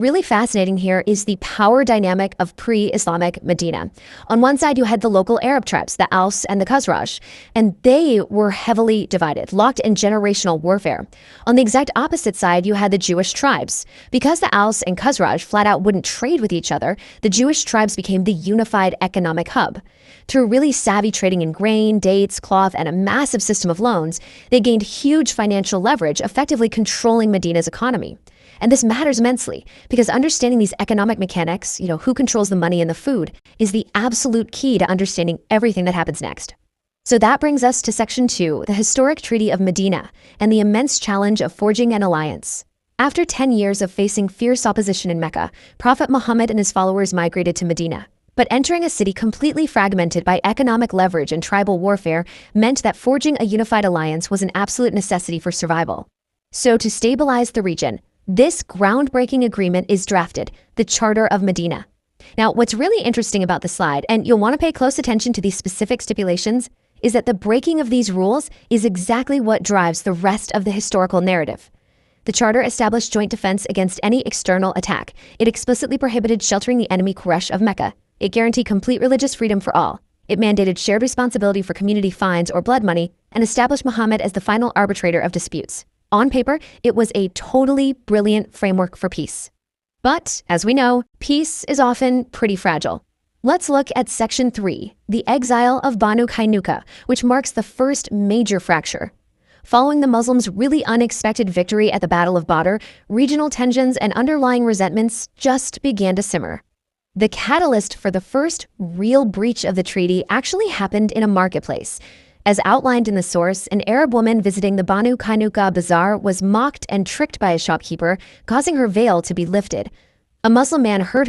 Really fascinating here is the power dynamic of pre-Islamic Medina. On one side, you had the local Arab tribes, the Aus and the Khazraj, and they were heavily divided, locked in generational warfare. On the exact opposite side, you had the Jewish tribes. Because the Aus and Khazraj flat out wouldn't trade with each other, the Jewish tribes became the unified economic hub. Through really savvy trading in grain, dates, cloth, and a massive system of loans, they gained huge financial leverage, effectively controlling Medina's economy. And this matters immensely because understanding these economic mechanics, who controls the money and the food, is the absolute key to understanding everything that happens next. So that brings us to Section 2, the historic Treaty of Medina, and the immense challenge of forging an alliance. After 10 years of facing fierce opposition in Mecca, Prophet Muhammad and his followers migrated to Medina. But entering a city completely fragmented by economic leverage and tribal warfare meant that forging a unified alliance was an absolute necessity for survival. So to stabilize the region, this groundbreaking agreement is drafted, the Charter of Medina. Now, what's really interesting about the slide, and you'll want to pay close attention to these specific stipulations, is that the breaking of these rules is exactly what drives the rest of the historical narrative. The Charter established joint defense against any external attack. It explicitly prohibited sheltering the enemy Quraysh of Mecca. It guaranteed complete religious freedom for all. It mandated shared responsibility for community fines or blood money, and established Muhammad as the final arbitrator of disputes. On paper, it was a totally brilliant framework for peace. But, as we know, peace is often pretty fragile. Let's look at Section 3, the exile of Banu Qaynuqa, which marks the first major fracture. Following the Muslims' really unexpected victory at the Battle of Badr, regional tensions and underlying resentments just began to simmer. The catalyst for the first real breach of the treaty actually happened in a marketplace. As outlined in the source, an Arab woman visiting the Banu Qaynuqa bazaar was mocked and tricked by a shopkeeper, causing her veil to be lifted. A Muslim man heard her